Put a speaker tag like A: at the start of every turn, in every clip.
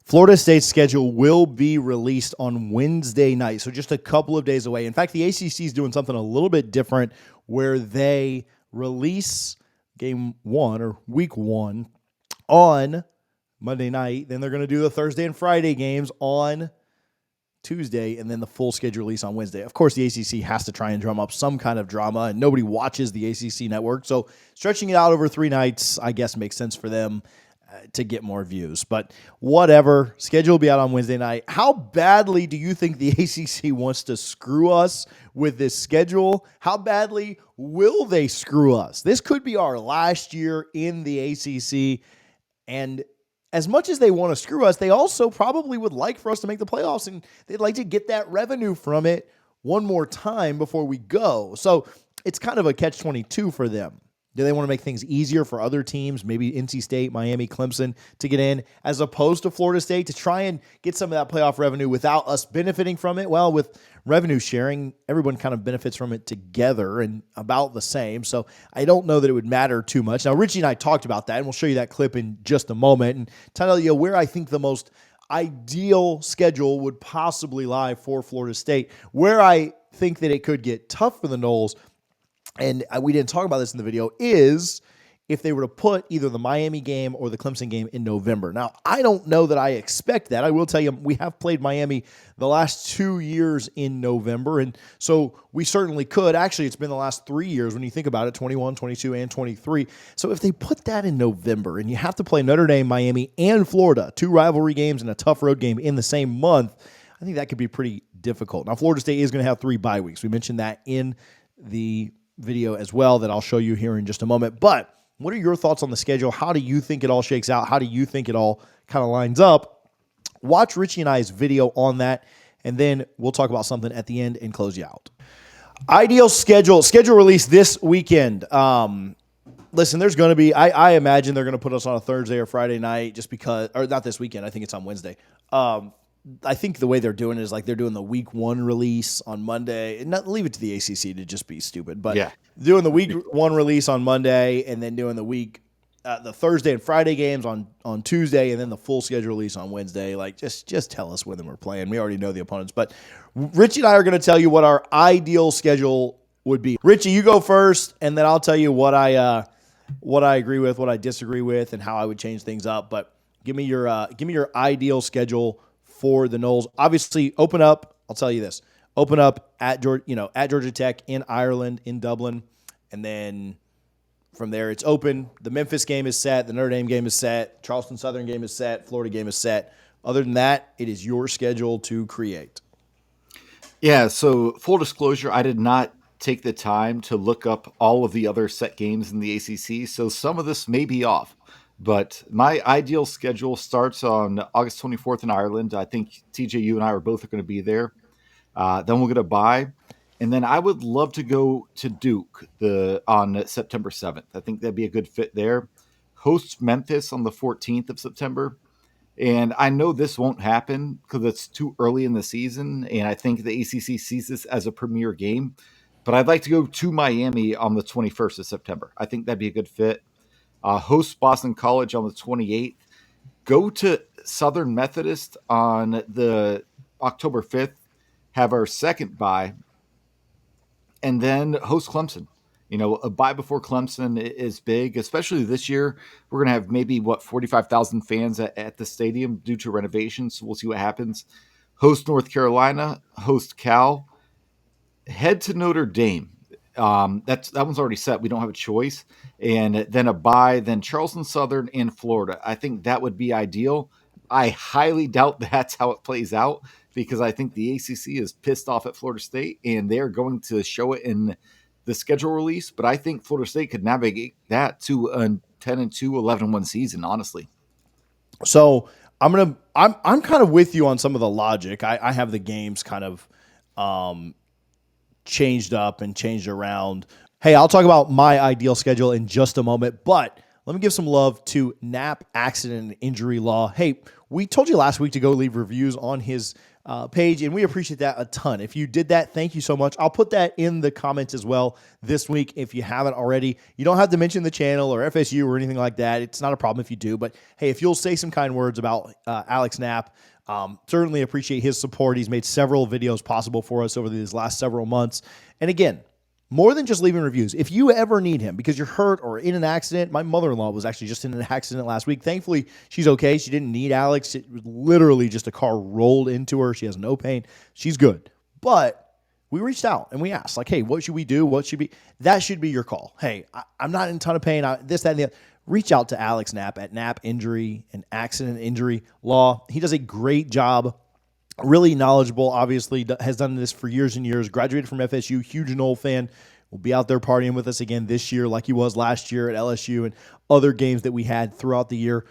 A: Florida State's schedule will be released on Wednesday night, so just a couple of days away. In fact, the ACC is doing something a little bit different where they release game one or week one on Monday night. Then they're going to do the Thursday and Friday games on Tuesday, and then the full schedule release on Wednesday. Of course, the ACC has to try and drum up some kind of drama, and nobody watches the ACC network, so stretching it out over 3 nights, I guess, makes sense for them to get more views. But whatever, schedule will be out on Wednesday night. How badly do you think the ACC wants to screw us with this schedule? How badly will they screw us? This could be our last year in the ACC, and as much as they want to screw us, they also probably would like for us to make the playoffs, and they'd like to get that revenue from it one more time before we go. So it's kind of a catch-22 for them. Do they want to make things easier for other teams, maybe NC State, Miami, Clemson, to get in, as opposed to Florida State, to try and get some of that playoff revenue without us benefiting from it? Well, with revenue sharing, everyone kind of benefits from it together and about the same. So I don't know that it would matter too much. Now, Richie and I talked about that, and we'll show you that clip in just a moment and tell you where I think the most ideal schedule would possibly lie for Florida State, where I think that it could get tough for the Noles, and we didn't talk about this in the video, is if they were to put either the Miami game or the Clemson game in November. Now, I don't know that I expect that. I will tell you, we have played Miami the last 2 years in November, and so we certainly could. Actually, it's been the last 3 years when you think about it, 21, 22, and 23. So if they put that in November, and you have to play Notre Dame, Miami, and Florida, 2 rivalry games and a tough road game in the same month, I think that could be pretty difficult. Now, Florida State is going to have 3 bye weeks. We mentioned that in the video as well that I'll show you here in just a moment. But what are your thoughts on the schedule? How do you think it all shakes out? How do you think it all kind of lines up? Watch Richie and I's video on that, and then we'll talk about something at the end and close you out. Ideal schedule release this weekend. Listen, there's going to be, I imagine they're going to put us on a Thursday or Friday night just because, or not this weekend. I think it's on Wednesday. I think the way they're doing it is like they're doing the week 1 release on Monday. And not leave it to the ACC to just be stupid, but doing the week 1 release on Monday and then doing the Thursday and Friday games on Tuesday and then the full schedule release on Wednesday. Like just tell us when we're playing. We already know the opponents, but Richie and I are going to tell you what our ideal schedule would be. Richie, you go first, and then I'll tell you what I agree with, what I disagree with, and how I would change things up. But give me your ideal schedule for the Noles. Obviously, open up. I'll tell you this: open up at Georgia Tech in Ireland, in Dublin, and then from there it's open. The Memphis game is set. The Notre Dame game is set. Charleston Southern game is set. Florida game is set. Other than that, it is your schedule to create.
B: Yeah. So full disclosure, I did not take the time to look up all of the other set games in the ACC, so some of this may be off. But my ideal schedule starts on August 24th in Ireland. I think, TJ, you and I are both going to be there. Then we'll get a bye. And then I would love to go to Duke on September 7th. I think that'd be a good fit there. Host Memphis on the 14th of September. And I know this won't happen because it's too early in the season. And I think the ACC sees this as a premier game. But I'd like to go to Miami on the 21st of September. I think that'd be a good fit. Host Boston College on the 28th. Go to Southern Methodist on the October 5th. Have our second bye. And then host Clemson. A bye before Clemson is big, especially this year. We're going to have maybe, 45,000 fans at the stadium due to renovations. So we'll see what happens. Host North Carolina. Host Cal. Head to Notre Dame. That one's already set. We don't have a choice. And then a bye, then Charleston Southern and Florida. I think that would be ideal. I highly doubt that's how it plays out because I think the ACC is pissed off at Florida State and they're going to show it in the schedule release. But I think Florida State could navigate that to a 10-2, 11-1 season, honestly.
A: So I'm kind of with you on some of the logic. I have the games kind of changed up and changed around. Hey, I'll talk about my ideal schedule in just a moment, but let me give some love to Nap Accident and Injury Law. Hey, we told you last week to go leave reviews on his page, and we appreciate that a ton. If you did that, thank you so much. I'll put that in the comments as well this week if you haven't already. You don't have to mention the channel or FSU or anything like that. It's not a problem if you do, but hey, if you'll say some kind words about Alex Knapp, certainly appreciate his support. He's made several videos possible for us over these last several months. And again, more than just leaving reviews. If you ever need him because you're hurt or in an accident, my mother-in-law was actually just in an accident last week. Thankfully, she's okay. She didn't need Alex. It was literally just a car rolled into her. She has no pain. She's good. But we reached out and we asked, like, hey, what should we do? What should be? That should be your call. Hey, I'm not in a ton of pain. This, that, and the other. Reach out to Alex Knapp at Knapp Injury and Accident Injury Law. He does a great job. Really knowledgeable, obviously, has done this for years and years. Graduated from FSU, huge Noles fan. Will be out there partying with us again this year like he was last year at LSU and other games that we had throughout the year.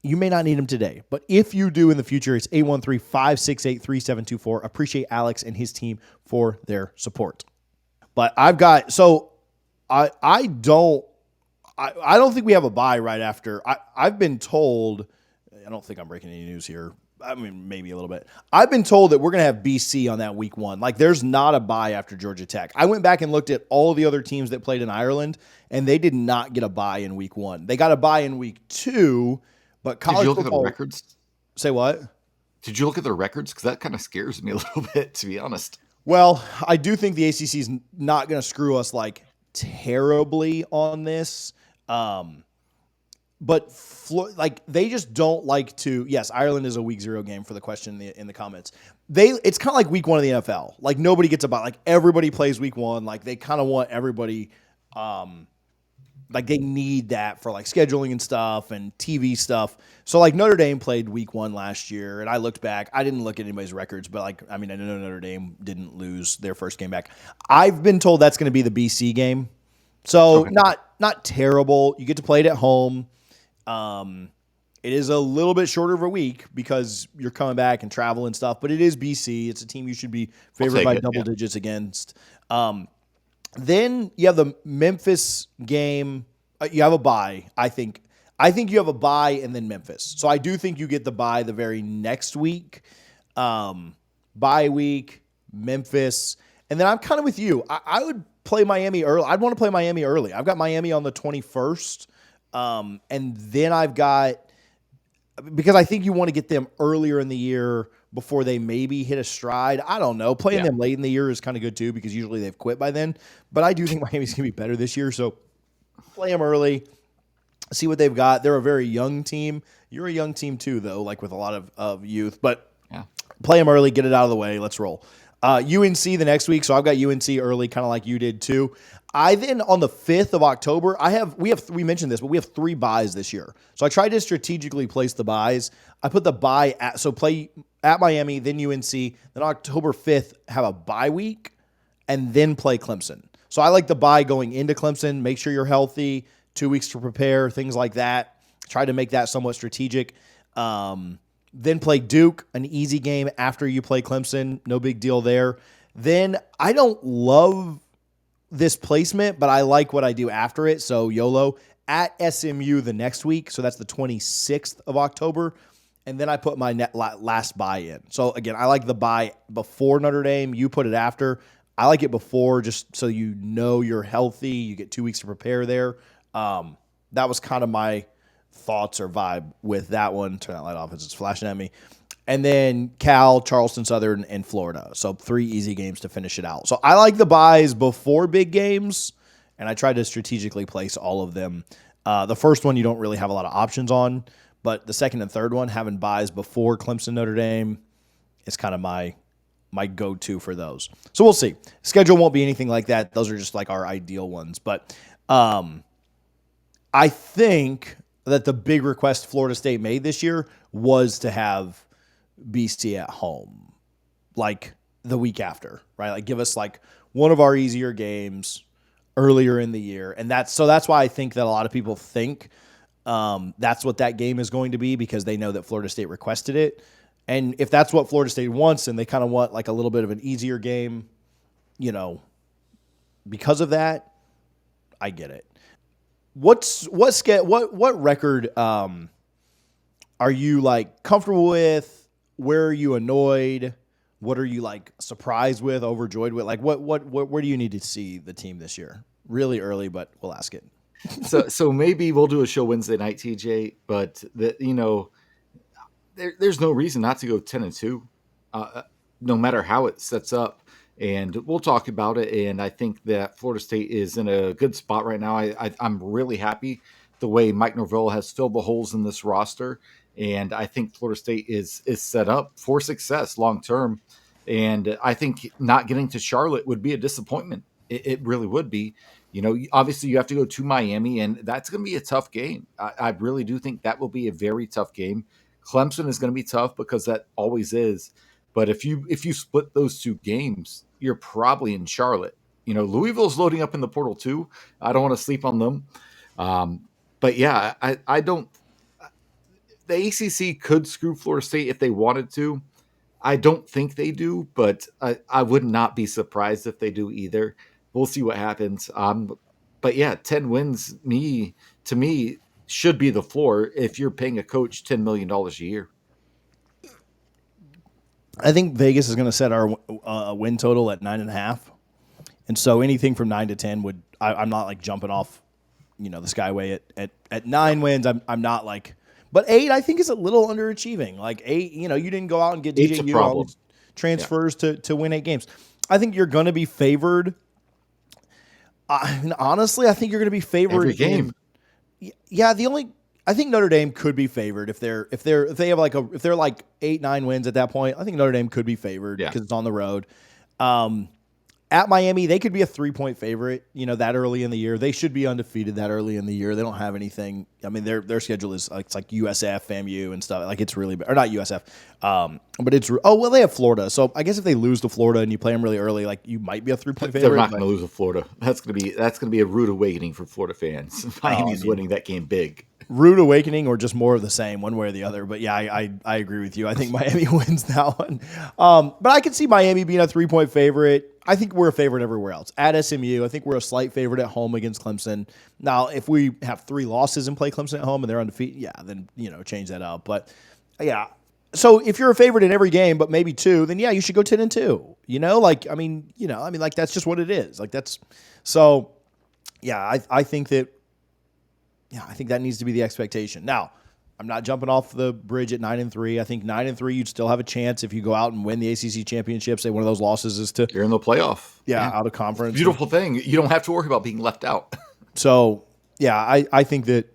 A: You may not need him today, but if you do in the future, it's 813-568-3724. Appreciate Alex and his team for their support. But I've got, so I don't think we have a bye right after. I've been told, I don't think I'm breaking any news here. I mean, maybe a little bit. I've been told that we're going to have BC on that week 1. Like, there's not a bye after Georgia Tech. I went back and looked at all the other teams that played in Ireland, and they did not get a bye in week 1. They got a bye in week 2, but college
B: Did you look
A: football.
B: at the records?
A: Say what?
B: Did you look at the records? Because that kind of scares me a little bit, to be honest.
A: Well, I do think the ACC is not going to screw us like terribly on this. But like they just don't like to. Yes, Ireland is a week 0 game for the question in the comments. It's kind of like week 1 of the NFL. Like nobody gets a bye. Like everybody plays week 1. Like they kind of want everybody. Like they need that for like scheduling and stuff and TV stuff. So like Notre Dame played week 1 last year, and I looked back. I didn't look at anybody's records, but like I mean I know Notre Dame didn't lose their first game back. I've been told that's going to be the BC game. So
B: Okay.
A: not terrible. You get to play it at home. It is a little bit shorter of a week because you're coming back and travel and stuff, but it is BC. It's a team you should be favored by double digits against. Then you have the Memphis game. You have a bye. I think you have a bye and then Memphis. So I do think you get the bye the very next week. Bye week, Memphis. And then I'm kind of with you. I would play Miami early. I'd want to play Miami early. I've got Miami on the 21st. And then I've got, because I think you want to get them earlier in the year before they maybe hit a stride. I don't know. Playing them late in the year is kind of good too, because usually they've quit by then. But I do think Miami's going to be better this year. So play them early, see what they've got. They're a very young team. You're a young team too, though, like with a lot of youth. But play them early, get it out of the way. Let's roll. UNC the next week. So I've got UNC early, kind of like you did too. I then on the 5th of October, we mentioned this, but we have 3 buys this year. So I tried to strategically place the buys. I put the buy play at Miami, then UNC, then October 5th have a bye week, and then play Clemson. So I like the buy going into Clemson. Make sure you're healthy, 2 weeks to prepare, things like that. Try to make that somewhat strategic. Then play Duke, an easy game after you play Clemson. No big deal there. Then I don't love this placement, but I like what I do after it. So YOLO at SMU the next week. So that's the 26th of October. And then I put my last buy in. So again, I like the buy before Notre Dame. You put it after. I like it before just so you know you're healthy. You get 2 weeks to prepare there. That was kind of my thoughts or vibe with that one. Turn that light off as it's flashing at me. And then Cal, Charleston Southern, and Florida. So 3 easy games to finish it out. So I like the buys before big games, and I try to strategically place all of them. The first one you don't really have a lot of options on, but the second and third one, having buys before Clemson, Notre Dame, is kind of my go-to for those. So we'll see. Schedule won't be anything like that. Those are just like our ideal ones. But I think that the big request Florida State made this year was to have BC at home, like the week after, right? Like give us like one of our easier games earlier in the year. And that's why I think that a lot of people think that's what that game is going to be, because they know that Florida State requested it. And if that's what Florida State wants and they kind of want like a little bit of an easier game, because of that, I get it. what record are you like comfortable with? Where are you annoyed? What are you like surprised with, overjoyed with? Like what where do you need to see the team this year? Really early, but we'll ask it.
B: So maybe we'll do a show Wednesday night, TJ. But there's no reason not to go 10-2, no matter how it sets up. And we'll talk about it. And I think that Florida State is in a good spot right now. I'm really happy the way Mike Norvell has filled the holes in this roster, and I think Florida State is set up for success long term. And I think not getting to Charlotte would be a disappointment. It really would be. Obviously you have to go to Miami, and that's going to be a tough game. I really do think that will be a very tough game. Clemson is going to be tough because that always is. But if you split those two games, you're probably in Charlotte. Louisville's loading up in the portal too. I don't want to sleep on them. But yeah, I don't. The ACC could screw Florida State if they wanted to. I don't think they do, but I would not be surprised if they do either. We'll see what happens. But yeah, 10 wins to me should be the floor if you're paying a coach $10 million a year.
A: I think Vegas is going to set our win total at 9.5, and so anything from 9 to 10 would I'm not like jumping off, the skyway at 9 wins. I'm not like, but 8 I think is a little underachieving. Like 8, you didn't go out and get
B: Eight's a
A: DJU all
B: problem.
A: these transfers to win 8 games. I think you're going to be favored. Honestly, I think you're going to be favored
B: Every game.
A: Yeah, I think Notre Dame could be favored if they're if they're like 8-9 wins at that point. I think Notre Dame could be favored because it's on the road. At Miami, they could be a 3-point favorite. That early in the year, they should be undefeated that early in the year. They don't have anything. I mean, their schedule is it's like USF, FAMU, and stuff. Like it's really or not USF, but it's they have Florida. So I guess if they lose to Florida and you play them really early, like you might be a 3-point favorite.
B: They're not going to lose to Florida. That's going to be a rude awakening for Florida fans. Miami's winning that game big.
A: Rude awakening or just more of the same, one way or the other. But yeah, I agree with you. I think Miami wins that one. But I could see Miami being a 3-point favorite. I think we're a favorite everywhere else. At SMU, I think we're a slight favorite at home against Clemson. Now, if we have 3 losses and play Clemson at home and they're undefeated, then change that up. But yeah, so if you're a favorite in every game, but maybe 2, then yeah, you should go 10-2. Like that's just what it is. Like that's so. Yeah, I think that. Yeah, I think that needs to be the expectation. Now, I'm not jumping off the bridge at 9-3. I think 9-3, you'd still have a chance if you go out and win the ACC championship. Say one of those losses is to
B: you're in the playoff.
A: Yeah, out of conference.
B: Beautiful thing. You don't have to worry about being left out.
A: So yeah, I think that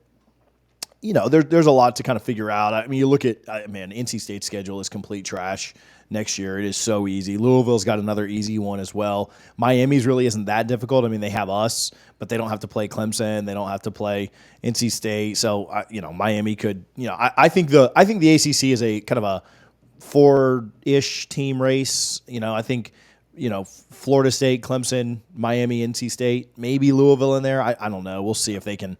A: there's a lot to kind of figure out. I mean, you look at NC State's schedule is complete trash next year. It is so easy. Louisville's got another easy one as well. Miami's really isn't that difficult. I mean, they have us, but they don't have to play Clemson. They don't have to play NC State. So Miami could. I think the ACC is a kind of a 4-ish team race. I think. Florida State, Clemson, Miami, NC State, maybe Louisville in there. I don't know. We'll see if they can.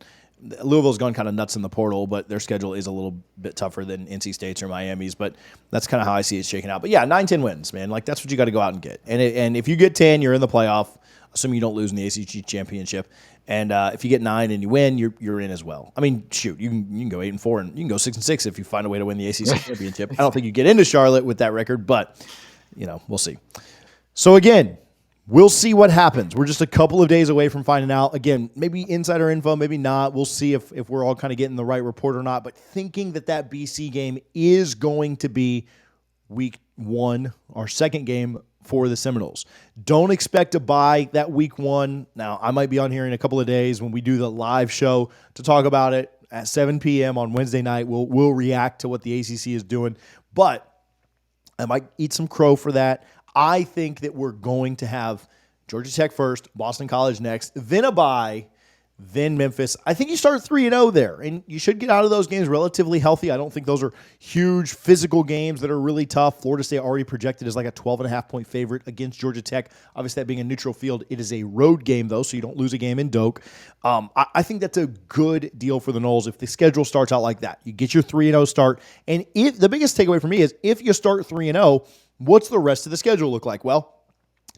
A: Louisville's gone kind of nuts in the portal, but their schedule is a little bit tougher than NC State's or Miami's. But that's kind of how I see it shaking out. But yeah, 9-10 wins, man. Like that's what you got to go out and get. And if you get 10, you're in the playoff. Assuming you don't lose in the ACC championship. And if you get 9 and you win, you're in as well. I mean, shoot, you can go 8-4 and you can go 6-6 if you find a way to win the ACC championship. I don't think you get into Charlotte with that record, but we'll see. So again, we'll see what happens. We're just a couple of days away from finding out. Again, maybe insider info, maybe not. We'll see if we're all kind of getting the right report or not. But thinking that BC game is going to be week 1, our second game for the Seminoles. Don't expect to buy that week 1. Now, I might be on here in a couple of days when we do the live show to talk about it at 7 p.m. on Wednesday night. We'll react to what the ACC is doing. But I might eat some crow for that. I think that we're going to have Georgia Tech first, Boston College next, then a bye, then Memphis. I think you start 3-0 there, and you should get out of those games relatively healthy. I don't think those are huge physical games that are really tough. Florida State already projected as like a 12.5-point favorite against Georgia Tech. Obviously, that being a neutral field, it is a road game, though, so you don't lose a game in Doak. I think that's a good deal for the Noles if the schedule starts out like that. You get your 3-0 start, and the biggest takeaway for me is if you start 3-0, what's the rest of the schedule look like? Well,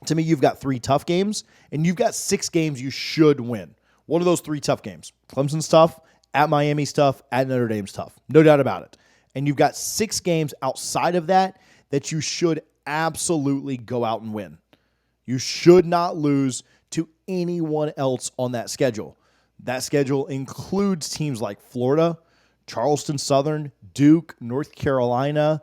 A: to me, you've got 3 tough games, and you've got 6 games you should win. One of those three tough games. Clemson's tough, at Miami's tough, at Notre Dame's tough. No doubt about it. And you've got 6 games outside of that you should absolutely go out and win. You should not lose to anyone else on that schedule. That schedule includes teams like Florida, Charleston Southern, Duke, North Carolina,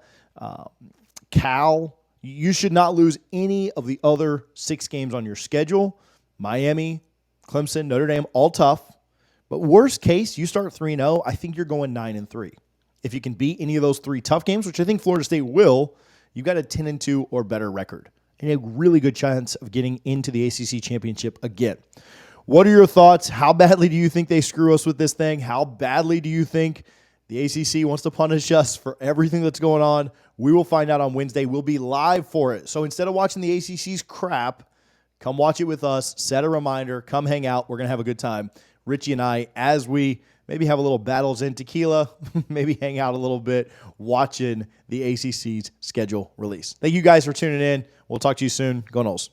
A: Cal. You should not lose any of the other 6 games on your schedule. Miami, Clemson, Notre Dame, all tough. But worst case, you start 3-0, I think you're going 9-3. If you can beat any of those 3 tough games, which I think Florida State will, you've got a 10-2 or better record and a really good chance of getting into the ACC championship again. What are your thoughts? How badly do you think they screw us with this thing? How badly do you think the ACC wants to punish us for everything that's going on? We will find out on Wednesday. We'll be live for it. So instead of watching the ACC's crap, come watch it with us. Set a reminder. Come hang out. We're going to have a good time. Richie and I, as we maybe have a little battles in tequila, maybe hang out a little bit watching the ACC's schedule release. Thank you guys for tuning in. We'll talk to you soon. Go Noles.